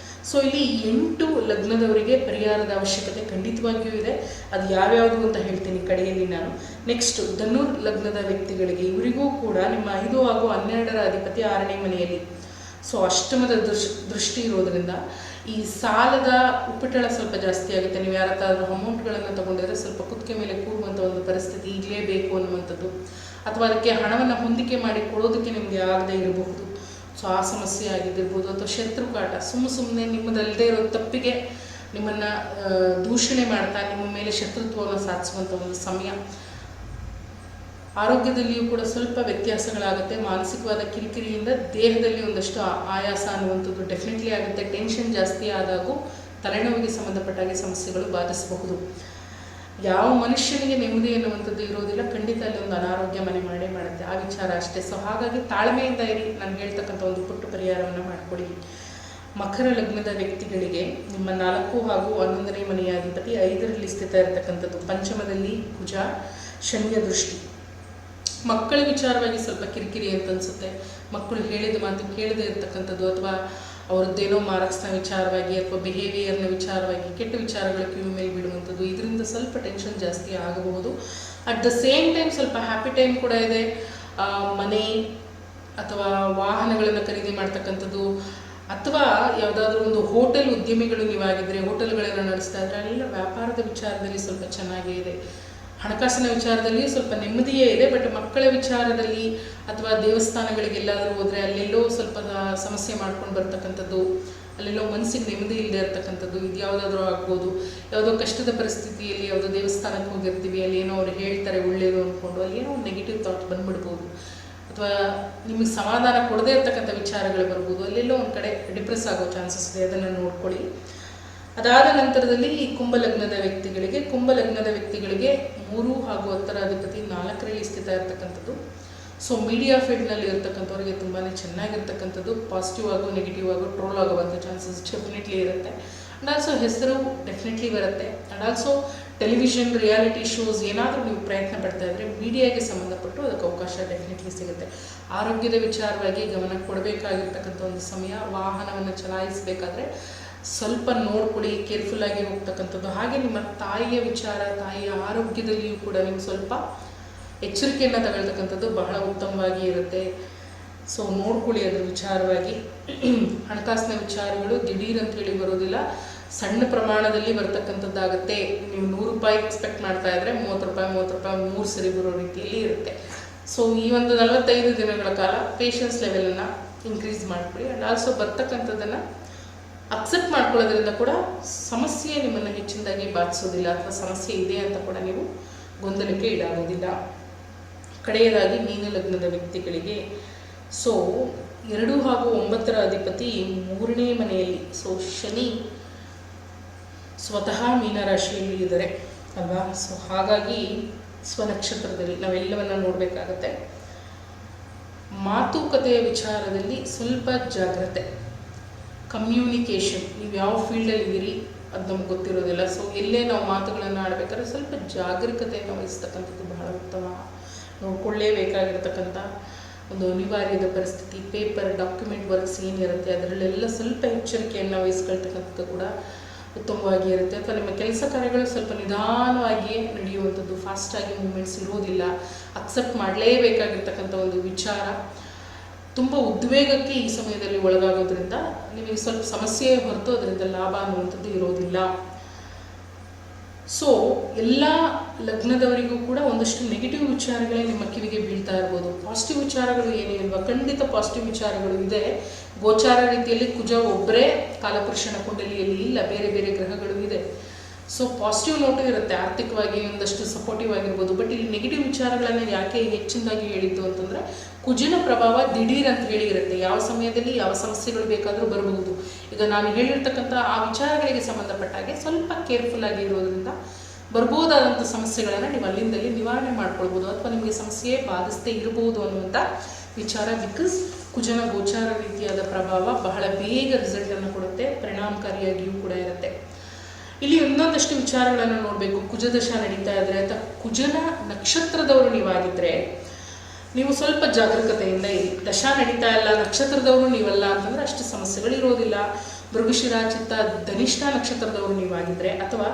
ಸೊ ಇಲ್ಲಿ 8 ಲಗ್ನದವರಿಗೆ ಪರಿಹಾರದ ಅವಶ್ಯಕತೆ ಖಂಡಿತವಾಗಿಯೂ ಇದೆ. ಅದು ಯಾವ್ಯಾವುದು ಅಂತ ಹೇಳ್ತೀನಿ ಕಡೆಯಲ್ಲಿ ನಾನು. ನೆಕ್ಸ್ಟ್ ಧನುರ್ ಲಗ್ನದ ವ್ಯಕ್ತಿಗಳಿಗೆ, ಇವರಿಗೂ ಕೂಡ ನಿಮ್ಮ 5 ಹಾಗೂ 12ರ ಅಧಿಪತಿ 6ನೇ ಮನೆಯಲ್ಲಿ. ಸೊ ಅಷ್ಟಮದ ದೃಷ್ಟಿ ಇರೋದ್ರಿಂದ ಈ ಸಾಲದ ಉಪಟಳ ಸ್ವಲ್ಪ ಜಾಸ್ತಿ ಆಗುತ್ತೆ. ನೀವು ಯಾರತ್ತಾದ್ರೂ ಅಮೌಂಟ್ಗಳನ್ನು ತಗೊಂಡಿದ್ರೆ ಸ್ವಲ್ಪ ಕುತ್ತಿಗೆ ಮೇಲೆ ಕೂರುವಂಥ ಒಂದು ಪರಿಸ್ಥಿತಿ ಇರಲೇಬೇಕು ಅನ್ನುವಂಥದ್ದು, ಅಥವಾ ಅದಕ್ಕೆ ಹಣವನ್ನು ಹೊಂದಿಕೆ ಮಾಡಿ ಕೊಡೋದಕ್ಕೆ ನಿಮಗೆ ಆಗದೆ ಇರಬಹುದು. ಸೊ ಆ ಸಮಸ್ಯೆ ಆಗಿದ್ದಿರ್ಬೋದು, ಅಥವಾ ಶತ್ರುಕಾಟ, ಸುಮ್ಮನೆ ನಿಮ್ಮದಲ್ಲದೆ ಇರೋ ತಪ್ಪಿಗೆ ನಿಮ್ಮನ್ನು ದೂಷಣೆ ಮಾಡ್ತಾ ನಿಮ್ಮ ಮೇಲೆ ಶತ್ರುತ್ವವನ್ನು ಸಾಧಿಸುವಂಥ ಒಂದು ಸಮಯ. ಆರೋಗ್ಯದಲ್ಲಿಯೂ ಕೂಡ ಸ್ವಲ್ಪ ವ್ಯತ್ಯಾಸಗಳಾಗುತ್ತೆ. ಮಾನಸಿಕವಾದ ಕಿರಿಕಿರಿಯಿಂದ ದೇಹದಲ್ಲಿ ಒಂದಷ್ಟು ಆಯಾಸ ಅನ್ನುವಂಥದ್ದು ಡೆಫಿನೆಟ್ಲಿ ಆಗುತ್ತೆ. ಟೆನ್ಷನ್ ಜಾಸ್ತಿ ಆದಾಗೂ ತಲೆನೋವಿಗೆ ಸಂಬಂಧಪಟ್ಟಾಗೆ ಸಮಸ್ಯೆಗಳು ಬಾಧಿಸಬಹುದು. ಯಾವ ಮನುಷ್ಯನಿಗೆ ನೆಮ್ಮದಿ ಎನ್ನುವಂಥದ್ದು ಇರೋದಿಲ್ಲ, ಖಂಡಿತ ಅಲ್ಲಿ ಒಂದು ಅನಾರೋಗ್ಯ ಮನೆ ಮಾಡೇ ಮಾಡುತ್ತೆ, ಆ ವಿಚಾರ ಅಷ್ಟೇ. ಸೊ ಹಾಗಾಗಿ ತಾಳ್ಮೆಯಿಂದ ಇರಿ, ನಾನು ಹೇಳ್ತಕ್ಕಂಥ ಒಂದು ಪುಟ್ಟ ಪರಿಹಾರವನ್ನು ಮಾಡಿಕೊಡಿ. ಮಕರ ಲಗ್ನದ ವ್ಯಕ್ತಿಗಳಿಗೆ ನಿಮ್ಮ 4 ಹಾಗೂ 11ನೇ ಮನೆಯ ಅಧಿಪತಿ 5ರಲ್ಲಿ ಸ್ಥಿತ ಇರತಕ್ಕಂಥದ್ದು. ಪಂಚಮದಲ್ಲಿ ಕುಜ, ಶನಿಯ ದೃಷ್ಟಿ. ಮಕ್ಕಳ ವಿಚಾರವಾಗಿ ಸ್ವಲ್ಪ ಕಿರಿಕಿರಿ ಅಂತ ಅನಿಸುತ್ತೆ. ಮಕ್ಕಳು ಹೇಳಿದ ಮಾತು ಕೇಳದೆ ಇರತಕ್ಕಂಥದ್ದು, ಅಥವಾ ಅವರದ್ದೇನೋ ಮಾರ್ಕ್ಸ್ನ ವಿಚಾರವಾಗಿ ಅಥವಾ ಬಿಹೇವಿಯರ್ನ ವಿಚಾರವಾಗಿ ಕೆಟ್ಟ ವಿಚಾರಗಳ ಕಿವಿ ಮೇಲೆ ಬಿಡುವಂಥದ್ದು, ಇದರಿಂದ ಸ್ವಲ್ಪ ಟೆನ್ಷನ್ ಜಾಸ್ತಿ ಆಗಬಹುದು. ಅಟ್ ದ ಸೇಮ್ ಟೈಮ್ ಸ್ವಲ್ಪ ಹ್ಯಾಪಿ ಟೈಮ್ ಕೂಡ ಇದೆ. ಮನೆ ಅಥವಾ ವಾಹನಗಳನ್ನು ಖರೀದಿ ಮಾಡ್ತಕ್ಕಂಥದ್ದು, ಅಥವಾ ಯಾವುದಾದ್ರೂ ಒಂದು ಹೋಟೆಲ್ ಉದ್ಯಮಿಗಳು ನೀವಾಗಿದ್ದರೆ ಹೋಟೆಲ್ಗಳನ್ನು ನಡೆಸ್ತಾ ಇದ್ರೆ ಅಲ್ಲೆಲ್ಲ ವ್ಯಾಪಾರದ ವಿಚಾರದಲ್ಲಿ ಸ್ವಲ್ಪ ಚೆನ್ನಾಗೇ ಇದೆ. ಹಣಕಾಸಿನ ವಿಚಾರದಲ್ಲಿಯೂ ಸ್ವಲ್ಪ ನೆಮ್ಮದಿಯೇ ಇದೆ. ಬಟ್ ಮಕ್ಕಳ ವಿಚಾರದಲ್ಲಿ ಅಥವಾ ದೇವಸ್ಥಾನಗಳಿಗೆಲ್ಲಾದರೂ ಹೋದರೆ ಅಲ್ಲೆಲ್ಲೋ ಸ್ವಲ್ಪ ಸಮಸ್ಯೆ ಮಾಡ್ಕೊಂಡು ಬರ್ತಕ್ಕಂಥದ್ದು, ಅಲ್ಲೆಲ್ಲೋ ಮನಸ್ಸಿಗೆ ನೆಮ್ಮದಿ ಇಲ್ಲದೆ ಇರ್ತಕ್ಕಂಥದ್ದು, ಇದು ಯಾವುದಾದ್ರೂ ಆಗ್ಬೋದು. ಯಾವುದೋ ಕಷ್ಟದ ಪರಿಸ್ಥಿತಿಯಲ್ಲಿ ಯಾವುದೋ ದೇವಸ್ಥಾನಕ್ಕೆ ಹೋಗಿರ್ತೀವಿ, ಅಲ್ಲಿ ಏನೋ ಅವ್ರು ಹೇಳ್ತಾರೆ ಒಳ್ಳೆಯದು ಅಂದ್ಕೊಂಡು ಅಲ್ಲಿ ಏನೋ ಒಂದು ನೆಗೆಟಿವ್ ಥಾಟ್ ಬಂದ್ಬಿಡ್ಬೋದು, ಅಥವಾ ನಿಮಗೆ ಸಮಾಧಾನ ಕೊಡದೇ ಇರ್ತಕ್ಕಂಥ ವಿಚಾರಗಳು ಬರ್ಬೋದು. ಅಲ್ಲೆಲ್ಲೋ ಒಂದು ಕಡೆ ಡಿಪ್ರೆಸ್ ಆಗೋ ಚಾನ್ಸಸ್ ಇದೆ, ಅದನ್ನು ನೋಡ್ಕೊಳ್ಳಿ. ಅದಾದ ನಂತರದಲ್ಲಿ ಈ ಕುಂಭಲಗ್ನದ ವ್ಯಕ್ತಿಗಳಿಗೆ 3 ಹಾಗೂ 10ರ ಅಧಿಪತಿ 4ರಲ್ಲಿ ಸ್ಥಿತ ಇರ್ತಕ್ಕಂಥದ್ದು. ಸೊ ಮೀಡಿಯಾ ಫೀಲ್ಡ್ನಲ್ಲಿ ಇರ್ತಕ್ಕಂಥವ್ರಿಗೆ ತುಂಬಾ ಚೆನ್ನಾಗಿರ್ತಕ್ಕಂಥದ್ದು. ಪಾಸಿಟಿವ್ ಆಗೋ ನೆಗೆಟಿವ್ ಆಗೋ ಟ್ರೋಲ್ ಆಗುವಂಥ ಚಾನ್ಸಸ್ ಡೆಫಿನೆಟ್ಲಿ ಇರುತ್ತೆ. ಆ್ಯಂಡ್ ಆಲ್ಸೋ ಹೆಸರು ಡೆಫಿನೆಟ್ಲಿ ಬರುತ್ತೆ. And also television reality shows ಏನಾದರೂ ನೀವು ಪ್ರಯತ್ನ ಪಡ್ತಾ ಇದ್ದರೆ ಮೀಡಿಯಾಗೆ ಸಂಬಂಧಪಟ್ಟು ಅದಕ್ಕೆ ಅವಕಾಶ ಡೆಫಿನೆಟ್ಲಿ ಸಿಗುತ್ತೆ. ಆರೋಗ್ಯದ ವಿಚಾರವಾಗಿ ಗಮನ ಕೊಡಬೇಕಾಗಿರ್ತಕ್ಕಂಥ ಒಂದು ಸಮಯ. ವಾಹನವನ್ನು ಚಲಾಯಿಸಬೇಕಾದ್ರೆ ಸ್ವಲ್ಪ ನೋಡ್ಕೊಳ್ಳಿ, ಕೇರ್ಫುಲ್ಲಾಗಿ ಹೋಗ್ತಕ್ಕಂಥದ್ದು. ಹಾಗೆ ನಿಮ್ಮ ತಾಯಿಯ ವಿಚಾರ, ತಾಯಿಯ ಆರೋಗ್ಯದಲ್ಲಿಯೂ ಕೂಡ ನಿಮ್ಗೆ ಸ್ವಲ್ಪ ಎಚ್ಚರಿಕೆಯನ್ನು ತಗೊಳ್ತಕ್ಕಂಥದ್ದು ಬಹಳ ಉತ್ತಮವಾಗಿ ಇರುತ್ತೆ. ಸೊ ನೋಡ್ಕೊಳ್ಳಿ ಅದರ ವಿಚಾರವಾಗಿ. ಹಣಕಾಸಿನ ವಿಚಾರಗಳು ದಿಢೀರ್ ಅಂತ ಹೇಳಿ ಬರೋದಿಲ್ಲ, ಸಣ್ಣ ಪ್ರಮಾಣದಲ್ಲಿ ಬರ್ತಕ್ಕಂಥದ್ದಾಗುತ್ತೆ. ನೀವು 100 ರೂಪಾಯಿ ಎಕ್ಸ್ಪೆಕ್ಟ್ ಮಾಡ್ತಾ ಇದ್ದರೆ 30 ರೂಪಾಯಿ 3 ಸರಿ ಬರೋ ರೀತಿಯಲ್ಲಿ ಇರುತ್ತೆ. ಸೊ ಈ ಒಂದು 45 ದಿನಗಳ ಕಾಲ ಪೇಷನ್ಸ್ ಲೆವೆಲನ್ನು ಇನ್ಕ್ರೀಸ್ ಮಾಡ್ಕೊಳ್ಳಿ. ಆ್ಯಂಡ್ ಆಲ್ಸೋ ಬರ್ತಕ್ಕಂಥದ್ದನ್ನು ಅಕ್ಸೆಪ್ಟ್ ಮಾಡ್ಕೊಳ್ಳೋದ್ರಿಂದ ಕೂಡ ಸಮಸ್ಯೆ ನಿಮ್ಮನ್ನು ಹೆಚ್ಚಿನದಾಗಿ ಬಾಧಿಸೋದಿಲ್ಲ, ಅಥವಾ ಸಮಸ್ಯೆ ಇದೆ ಅಂತ ಕೂಡ ನೀವು ಗೊಂದಲಕ್ಕೆ ಈಡಾಗೋದಿಲ್ಲ. ಕಡೆಯದಾಗಿ ಮೀನ ಲಗ್ನದ ವ್ಯಕ್ತಿಗಳಿಗೆ, ಸೊ 2 ಹಾಗೂ 9ರ ಅಧಿಪತಿ 3ನೇ ಮನೆಯಲ್ಲಿ. ಸೊ ಶನಿ ಸ್ವತಃ ಮೀನರಾಶಿಯಲ್ಲಿ ಇದ್ದಾರೆ ಅಲ್ವಾ. ಸೊ ಹಾಗಾಗಿ ಸ್ವನಕ್ಷತ್ರದಲ್ಲಿ ನಾವೆಲ್ಲವನ್ನ ನೋಡಬೇಕಾಗತ್ತೆ. ಮಾತುಕತೆಯ ವಿಚಾರದಲ್ಲಿ ಸ್ವಲ್ಪ ಜಾಗ್ರತೆ. ಕಮ್ಯುನಿಕೇಷನ್, ನೀವು ಯಾವ ಫೀಲ್ಡಲ್ಲಿ ಇದ್ದೀರಿ ಅದು ನಮ್ಗೆ ಗೊತ್ತಿರೋದಿಲ್ಲ. ಸೊ ಎಲ್ಲೇ ನಾವು ಮಾತುಗಳನ್ನು ಆಡಬೇಕಾದ್ರೆ ಸ್ವಲ್ಪ ಜಾಗರೂಕತೆಯನ್ನು ವಹಿಸ್ತಕ್ಕಂಥದ್ದು ಬಹಳ ಉತ್ತಮ. ನೋಡ್ಕೊಳ್ಳೇಬೇಕಾಗಿರ್ತಕ್ಕಂಥ ಒಂದು ಅನಿವಾರ್ಯದ ಪರಿಸ್ಥಿತಿ. ಪೇಪರ್ ಡಾಕ್ಯುಮೆಂಟ್ ವರ್ಕ್ಸ್ ಏನಿರುತ್ತೆ ಅದರಲ್ಲೆಲ್ಲ ಸ್ವಲ್ಪ ಎಚ್ಚರಿಕೆಯನ್ನು ವಹಿಸ್ಕೊಳ್ತಕ್ಕಂಥದ್ದು ಕೂಡ ಉತ್ತಮವಾಗಿ ಇರುತ್ತೆ. ಅಥವಾ ನಿಮ್ಮ ಕೆಲಸ ಕಾರ್ಯಗಳು ಸ್ವಲ್ಪ ನಿಧಾನವಾಗಿಯೇ ನಡೆಯುವಂಥದ್ದು, ಫಾಸ್ಟಾಗಿ ಮೂಮೆಂಟ್ಸ್ ಇರೋದಿಲ್ಲ. ಅಕ್ಸೆಪ್ಟ್ ಮಾಡಲೇಬೇಕಾಗಿರ್ತಕ್ಕಂಥ ಒಂದು ವಿಚಾರ. ತುಂಬ ಉದ್ವೇಗಕ್ಕೆ ಈ ಸಮಯದಲ್ಲಿ ಒಳಗಾಗೋದ್ರಿಂದ ನಿಮಗೆ ಸ್ವಲ್ಪ ಸಮಸ್ಯೆ ಹೊರತು ಅದರಿಂದ ಲಾಭ ಅನ್ನುವಂಥದ್ದು ಇರೋದಿಲ್ಲ. ಸೊ ಎಲ್ಲ ಲಗ್ನದವರಿಗೂ ಕೂಡ ಒಂದಷ್ಟು ನೆಗೆಟಿವ್ ವಿಚಾರಗಳೇ ನಿಮ್ಮ ಕಿವಿಗೆ ಬೀಳ್ತಾ ಇರ್ಬೋದು. ಪಾಸಿಟಿವ್ ವಿಚಾರಗಳು ಏನೇ ಇಲ್ವಾ? ಖಂಡಿತ ಪಾಸಿಟಿವ್ ವಿಚಾರಗಳು ಇದೆ. ಗೋಚಾರ ರೀತಿಯಲ್ಲಿ ಕುಜ ಒಬ್ಬರೇ ಕಾಲಪುರುಷನ ಕುಂಡಲಿಯಲ್ಲಿ ಇಲ್ಲ, ಬೇರೆ ಬೇರೆ ಗ್ರಹಗಳು ಇದೆ. ಸೊ ಪಾಸಿಟಿವ್ ನೋಟು ಇರುತ್ತೆ, ಆರ್ಥಿಕವಾಗಿ ಒಂದಷ್ಟು ಸಪೋರ್ಟಿವ್ ಆಗಿರ್ಬೋದು. ಬಟ್ ಇಲ್ಲಿ ನೆಗೆಟಿವ್ ವಿಚಾರಗಳನ್ನು ಯಾಕೆ ಹೆಚ್ಚಿನದಾಗಿ ಹೇಳಿದ್ದು ಅಂತಂದರೆ, ಕುಜನ ಪ್ರಭಾವ ದಿಢೀರ್ ಅಂತ ಹೇಳಿ ಇರುತ್ತೆ. ಯಾವ ಸಮಯದಲ್ಲಿ ಯಾವ ಸಮಸ್ಯೆಗಳು ಬೇಕಾದರೂ ಬರಬಹುದು. ಈಗ ನಾನು ಹೇಳಿರ್ತಕ್ಕಂಥ ಆ ವಿಚಾರಗಳಿಗೆ ಸಂಬಂಧಪಟ್ಟ ಹಾಗೆ ಸ್ವಲ್ಪ ಕೇರ್ಫುಲ್ ಆಗಿ ಇರೋದ್ರಿಂದ ಬರ್ಬೋದಾದಂಥ ಸಮಸ್ಯೆಗಳನ್ನು ನೀವು ಅಲ್ಲಿಂದಲ್ಲಿ ನಿವಾರಣೆ ಮಾಡ್ಕೊಳ್ಬೋದು, ಅಥವಾ ನಿಮಗೆ ಸಮಸ್ಯೆ ಬಾಧಿಸದೇ ಇರಬಹುದು ಅನ್ನುವಂಥ ವಿಚಾರ. ಬಿಕಾಸ್ ಕುಜನ ಗೋಚಾರ ರೀತಿಯಾದ ಪ್ರಭಾವ ಬಹಳ ಬೇಗ ರಿಸಲ್ಟನ್ನು ಕೊಡುತ್ತೆ, ಪರಿಣಾಮಕಾರಿಯಾಗಿಯೂ ಕೂಡ ಇರುತ್ತೆ. ಇಲ್ಲಿ ಇನ್ನೊಂದಷ್ಟು ವಿಚಾರಗಳನ್ನು ನೋಡಬೇಕು. ಕುಜದಶ ನಡೀತಾ ಇದ್ರೆ ಅಥವಾ ಕುಜನ ನಕ್ಷತ್ರದವರು ನೀವಾಗಿದ್ದರೆ ನೀವು ಸ್ವಲ್ಪ ಜಾಗರೂಕತೆಯಿಂದ ಇರಿ. ದಶಾ ನಡೀತಾ ಇಲ್ಲ, ನಕ್ಷತ್ರದವರು ನೀವಲ್ಲ ಅಂತಂದರೆ ಅಷ್ಟು ಸಮಸ್ಯೆಗಳು ಇರೋದಿಲ್ಲ. ಮೃಗಶಿರ, ಚಿತ್ತ, ಧನಿಷ್ಠ ನಕ್ಷತ್ರದವರು ನೀವಾಗಿದ್ದರೆ, ಅಥವಾ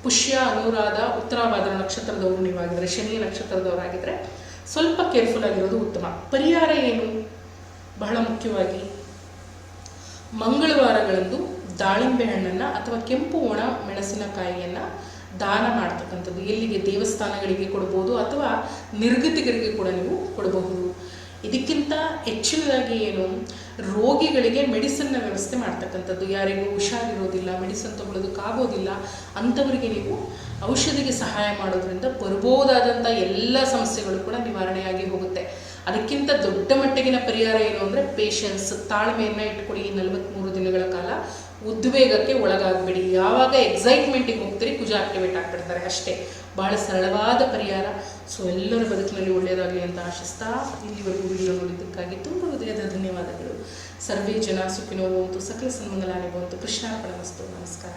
ಪುಷ್ಯ, ಅನುರಾಧ, ಉತ್ತರಾಭಾದ್ರ ನಕ್ಷತ್ರದವರು ನೀವಾಗಿದ್ದರೆ, ಶನಿಯ ನಕ್ಷತ್ರದವರಾಗಿದ್ದರೆ ಸ್ವಲ್ಪ ಕೇರ್ಫುಲ್ ಆಗಿರೋದು ಉತ್ತಮ. ಪರಿಹಾರ ಏನು? ಬಹಳ ಮುಖ್ಯವಾಗಿ ಮಂಗಳವಾರಗಳಂದು ದಾಳಿಂಬೆ ಹಣ್ಣನ್ನು ಅಥವಾ ಕೆಂಪು ಒಣ ಮೆಣಸಿನಕಾಯಿಯನ್ನು ದಾನ ಮಾಡ್ತಕ್ಕಂಥದ್ದು. ಎಲ್ಲಿಗೆ? ದೇವಸ್ಥಾನಗಳಿಗೆ ಕೊಡ್ಬೋದು, ಅಥವಾ ನಿರ್ಗತಿಕರಿಗೆ ಕೂಡ ನೀವು ಕೊಡಬಹುದು. ಇದಕ್ಕಿಂತ ಹೆಚ್ಚಿನದಾಗಿ ಏನು, ರೋಗಿಗಳಿಗೆ ಮೆಡಿಸಿನ್ನ ವ್ಯವಸ್ಥೆ ಮಾಡ್ತಕ್ಕಂಥದ್ದು. ಯಾರಿಗೂ ಹುಷಾರಿರೋದಿಲ್ಲ, ಮೆಡಿಸಿನ್ ತಗೊಳ್ಳೋದಕ್ಕಾಗೋದಿಲ್ಲ ಅಂಥವರಿಗೆ ನೀವು ಔಷಧಿಗೆ ಸಹಾಯ ಮಾಡೋದ್ರಿಂದ ಬರ್ಬೋದಾದಂಥ ಎಲ್ಲ ಸಮಸ್ಯೆಗಳು ಕೂಡ ನಿವಾರಣೆಯಾಗಿ ಹೋಗುತ್ತೆ. ಅದಕ್ಕಿಂತ ದೊಡ್ಡ ಮಟ್ಟಿಗಿನ ಪರಿಹಾರ ಏನು ಅಂದರೆ ಪೇಷನ್ಸ್, ತಾಳ್ಮೆಯನ್ನು ಇಟ್ಕೊಳ್ಳಿ. 43 ದಿನಗಳ ಕಾಲ ಉದ್ವೇಗಕ್ಕೆ ಒಳಗಾಗಬೇಡಿ. ಯಾವಾಗ ಎಕ್ಸೈಟ್ಮೆಂಟಿಗೆ ಹೋಗ್ತೀರಿ ಕುಜ ಆಕ್ಟಿವೇಟ್ ಆಗ್ಬಿಡ್ತಾರೆ ಅಷ್ಟೇ. ಬಹಳ ಸರಳವಾದ ಪರಿಹಾರ. ಸೊ ಎಲ್ಲರ ಬದುಕಿನಲ್ಲಿ ಒಳ್ಳೆಯದಾಗಲಿ ಅಂತ ಆಶಿಸ್ತಾ ಇಲ್ಲಿವರೆಗೂ ವಿಡಿಯೋ ನೋಡಿದ್ದಕ್ಕಾಗಿ ತುಂಬ ಹೃದಯದ ಧನ್ಯವಾದಗಳು. ಸರ್ವೇ ಜನ ಸುಖಿನೋ ಭವಂತು, ಸಕಲ ಸನ್ಮಂಗಲಾನಿ ಭವಂತು. ಕೃಷ್ಣಾರ್ಪಣಮಸ್ತು. ನಮಸ್ಕಾರ.